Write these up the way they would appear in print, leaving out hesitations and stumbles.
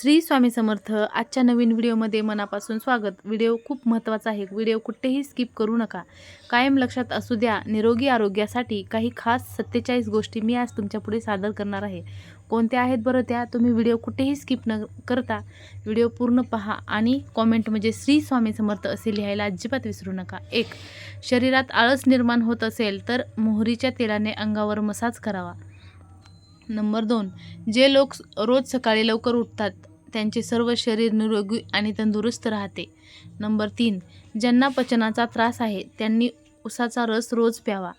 श्री स्वामी समर्थ. आजच्या नवीन व्हिडिओमध्ये मनापासून स्वागत. व्हिडिओ खूप महत्त्वाचा आहे. व्हिडिओ कुठेही स्किप करू नका. कायम लक्षात असू द्या, निरोगी आरोग्यासाठी काही खास 47 गोष्टी मी आज तुमच्यापुढे सादर करणार आहे. कोणत्या आहेत बरं त्या? तुम्ही व्हिडिओ कुठेही स्किप न करता व्हिडिओ पूर्ण पहा आणि कॉमेंट म्हणजे श्री स्वामी समर्थ असे लिहायला अजिबात विसरू नका. 1. शरीरात आळस निर्माण होत असेल तर मोहरीच्या तेलाने अंगावर मसाज करावा. नंबर 2. जे लोक रोज सकाळी लवकर उठतात त्यांचे सर्व शरीर निरोगी आणि तंदुरुस्त राहते. नंबर 3. ज्यांना पचनाचा त्रास आहे त्यांनी उसाचा रस रोज प्यावा.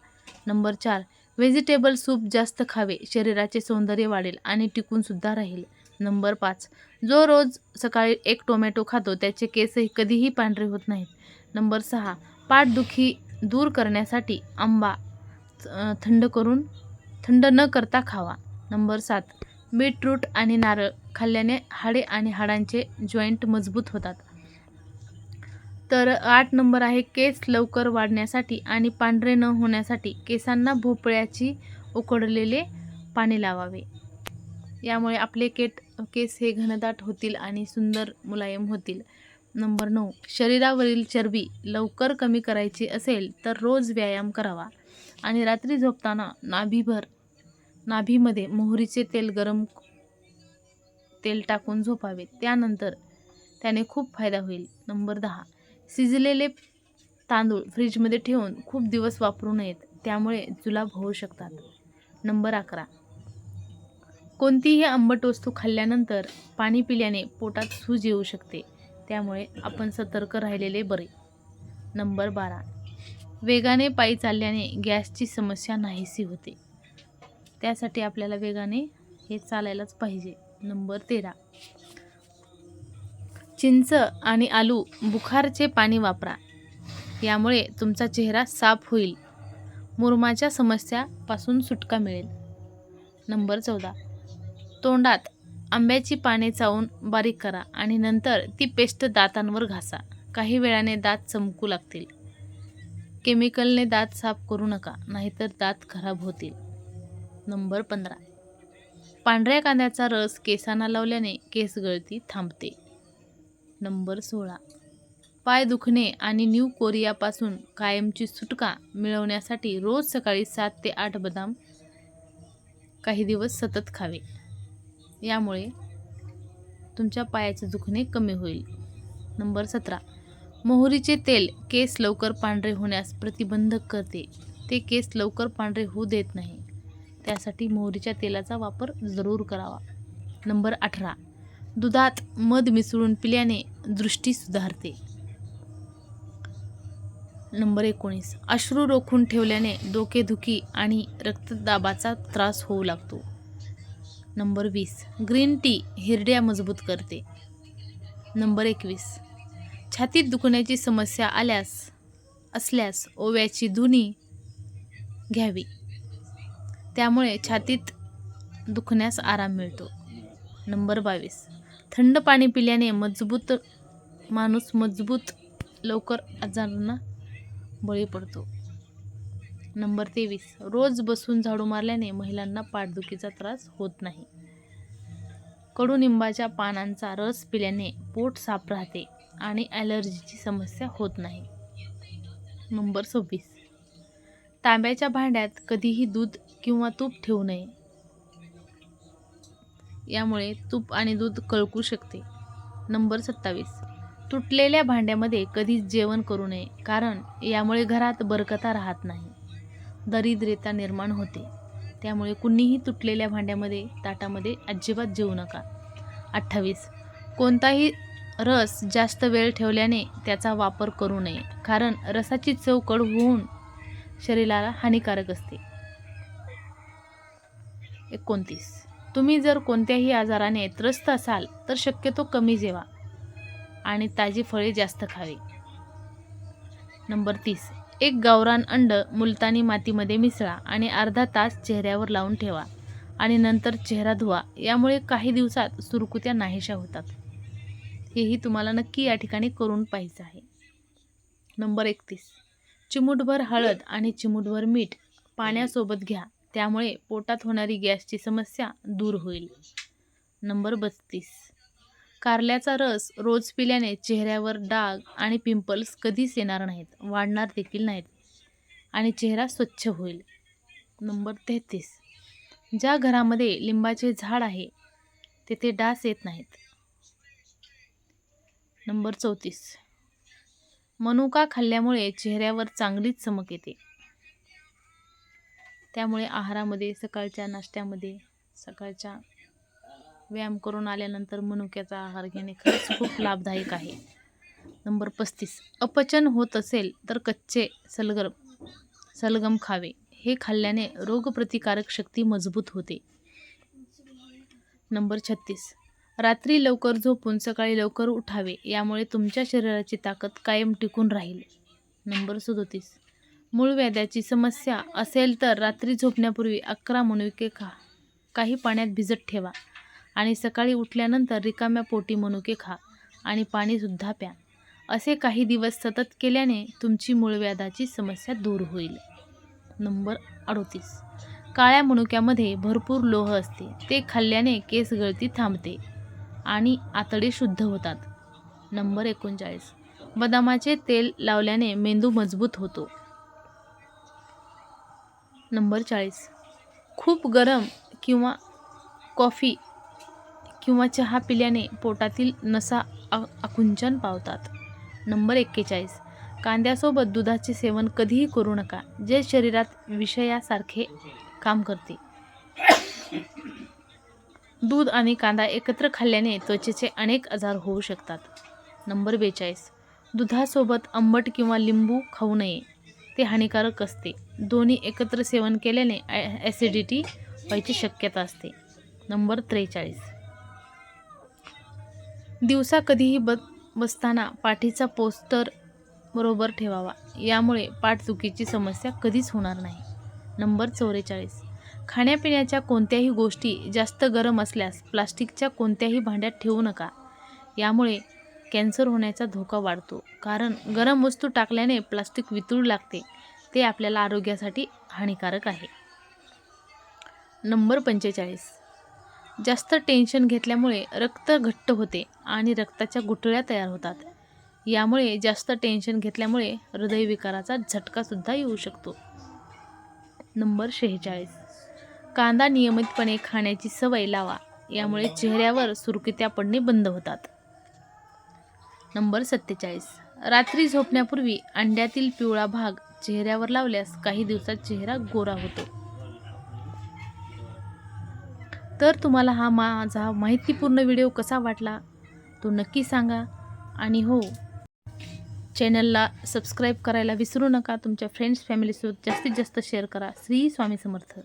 नंबर 4. व्हेजिटेबल सूप जास्त खावे, शरीराचे सौंदर्य वाढेल आणि टिकूनसुद्धा राहील. नंबर 5. जो रोज सकाळी 1 टोमॅटो खातो त्याचे केसही कधीही पांढरे होत नाहीत. नंबर 6. पाठदुखी दूर करण्यासाठी आंबा थंड न करता खावा. नंबर 7. बीटरूट आणि नारळ खाल्ल्याने हाडे आणि हाडांचे जॉईंट मजबूत होतात. तर 8 नंबर आहे केस लवकर वाढण्यासाठी आणि पांढरे न होण्यासाठी केसांना भोपळ्याची उकळलेले पाणी लावावे. यामुळे आपले केस हे घनदाट होतील आणि सुंदर मुलायम होतील. नंबर 9. शरीरावरील चरबी लवकर कमी करायची असेल तर रोज व्यायाम करावा आणि रात्री झोपताना नाभीमध्ये मोहरीचे गरम तेल टाकून झोपावे. त्यानंतर त्याने खूप फायदा होईल. नंबर 10. शिजलेले तांदूळ फ्रीजमध्ये ठेवून खूप दिवस वापरू नयेत, त्यामुळे जुलाब होऊ शकतात. नंबर 11. कोणतीही आंबट वस्तू खाल्ल्यानंतर पाणी पिल्याने पोटात सूज येऊ शकते, त्यामुळे आपण सतर्क राहिलेले बरे. नंबर 12. वेगाने पायी चालल्याने गॅसची समस्या नाहीशी होते, त्यासाठी आपल्याला वेगाने हे चालायलाच पाहिजे. नंबर 13. चिंच आणि आलू बुखारचे पाणी वापरा, यामुळे तुमचा चेहरा साफ होईल. मुरुमाच्या समस्यापासून सुटका मिळेल. नंबर 14. तोंडात आंब्याची पाने चावून बारीक करा आणि नंतर ती पेस्ट दातांवर घासा. काही वेळाने दात चमकू लागतील. केमिकलने दात साफ करू नका, नाहीतर दात खराब होतील. नंबर 15. पांढऱ्या कांद्याचा रस केसांना लावल्याने केस गळती थांबते. नंबर 16. पाय दुखणे आणि न्यू कोरियापासून कायमची सुटका मिळवण्यासाठी रोज सकाळी 7 ते 8 बदाम काही दिवस सतत खावे. यामुळे तुमच्या पायाचे दुखणे कमी होईल. नंबर 17. मोहरीचे तेल केस लवकर पांढरे होण्यास प्रतिबंधक करते. ते केस लवकर पांढरे होऊ देत नाही, त्यासाठी मोहरीच्या तेलाचा वापर जरूर करावा. नंबर 18. दुधात मध मिसळून पिल्याने दृष्टी सुधारते. नंबर 19. अश्रू रोखून ठेवल्याने डोकेदुखी आणि रक्तदाबाचा त्रास होऊ लागतो. नंबर 20. ग्रीन टी हिरड्या मजबूत करते. नंबर 21. छातीत दुखण्याची समस्या असल्यास ओव्याची धुनी घ्यावी, त्यामुळे छातीत दुखण्यास आराम मिळतो. नंबर 22. थंड पाणी पिल्याने माणूस लवकर आजारांना बळी पडतो. नंबर 23. रोज बसून झाडू मारल्याने महिलांना पाठदुखीचा त्रास होत नाही. कडुनिंबाच्या पानांचा रस पिल्याने पोट साफ राहते आणि ॲलर्जीची समस्या होत नाही. नंबर 26. तांब्याच्या भांड्यात कधीही दूध किंवा तूप ठेवू नये, यामुळे तूप आणि दूध कळकू शकते. नंबर 27. तुटलेल्या भांड्यामध्ये कधीच जेवण करू नये, कारण यामुळे घरात बरकता राहत नाही, दरिद्रता निर्माण होते. त्यामुळे कुणीही तुटलेल्या ताटामध्ये अजिबात जेवू नका. 28. कोणताही रस जास्त वेळ ठेवल्याने त्याचा वापर करू नये, कारण रसाची चव कडू होऊन शरीराला हानिकारक असते. 29. तुम्ही जर कोणत्याही आजाराने त्रस्त असाल तर शक्यतो कमी जेवा आणि ताजी फळे जास्त खावी. नंबर 30. एक गावरान अंड मुलतानी मातीमध्ये मिसळा आणि अर्धा तास चेहऱ्यावर लावून ठेवा आणि नंतर चेहरा धुवा. यामुळे काही दिवसात सुरकुत्या नाहीशा होतात. हेही तुम्हाला नक्की या ठिकाणी करून पाहायचं आहे. नंबर 31. चिमूटभर हळद आणि चिमूटभर मीठ पाण्यासोबत घ्या, त्यामुळे पोटात होणारी गॅसची समस्या दूर होईल. नंबर 32. कारल्याचा रस रोज पिल्याने चेहऱ्यावर डाग आणि पिंपल्स कधीच येणार नाहीत, वाढणार देखील नाहीत आणि चेहरा स्वच्छ होईल. नंबर 33. ज्या घरामध्ये लिंबाचे झाड आहे तेथे डास येत नाहीत. नंबर 34. मनुका खाल्ल्यामुळे चेहऱ्यावर चांगलीच चमक येते. त्यामुळे आहारामध्ये, सकाळच्या नाश्त्यामध्ये, सकाळच्या व्यायाम करून आल्यानंतर मनुक्याचा आहार घेणे खरंच खूप लाभदायक आहे. नंबर 35. अपचन होत असेल तर कच्चे सलगम खावे. हे खाल्ल्याने रोगप्रतिकारक शक्ती मजबूत होते. नंबर 36. रात्री लवकर झोपून सकाळी लवकर उठावे. यामुळे तुमच्या शरीराची ताकद कायम टिकून राहील. नंबर 37. मूळव्याधाची समस्या असेल तर रात्री झोपण्यापूर्वी 11 मनुके खा. काही पाण्यात भिजत ठेवा आणि सकाळी उठल्यानंतर रिकाम्या पोटी मनुके खा आणि पाणीसुद्धा प्या. असे काही दिवस सतत केल्याने तुमची मूळव्याधाची समस्या दूर होईल. नंबर 38. काळ्या मनुक्यामध्ये भरपूर लोह असते. ते खाल्ल्याने केस गळती थांबते आणि आतडे शुद्ध होतात. नंबर 39. बदामाचे तेल लावल्याने मेंदू मजबूत होतो. नंबर 40. खूप गरम किंवा कॉफी किंवा चहा पिल्याने पोटातील नसा आकुंचन पावतात. नंबर 41. कांद्यासोबत दुधाचे सेवन कधीही करू नका, जे शरीरात विषयासारखे काम करते. दूध आणि कांदा एकत्र खाल्ल्याने त्वचेचे अनेक आजार होऊ शकतात. नंबर 42. दुधासोबत आंबट किंवा लिंबू खाऊ नये, ते हानिकारक असते. दोन्ही एकत्र सेवन केल्याने ॲसिडिटी व्हायची शक्यता असते. नंबर 43. दिवसा कधीही बसताना पाठीचा पोस्टर बरोबर ठेवावा. यामुळे पाठदुखीची समस्या कधीच होणार नाही. नंबर 44. खाण्यापिण्याच्या कोणत्याही गोष्टी जास्त गरम असल्यास प्लास्टिकच्या कोणत्याही भांड्यात ठेवू नका. यामुळे कॅन्सर होण्याचा धोका वाढतो, कारण गरम वस्तू टाकल्याने प्लास्टिक वितळू लागते. ते आपल्याला आरोग्यासाठी हानिकारक आहे. नंबर 45. जास्त टेन्शन घेतल्यामुळे रक्त घट्ट होते आणि रक्ताच्या गुठळ्या तयार होतात. यामुळे जास्त टेन्शन घेतल्यामुळे हृदयविकाराचा झटकासुद्धा येऊ शकतो. नंबर 46. कांदा नियमितपणे खाण्याची सवय लावा. यामुळे चेहऱ्यावर सुरकुत्या पडणे बंद होतात. नंबर 47. रात्री झोपण्यापूर्वी अंड्यातील पिवळा भाग चेहऱ्यावर लावल्यास काही दिवसात चेहरा गोरा होतो. तर तुम्हाला हा माझा माहितीपूर्ण व्हिडिओ कसा वाटला तो नक्की सांगा. आणि हो, चॅनलला सबस्क्राईब करायला विसरू नका. तुमच्या फ्रेंड्स फॅमिलीसोबत जास्तीत जास्त शेअर करा. श्री स्वामी समर्थ.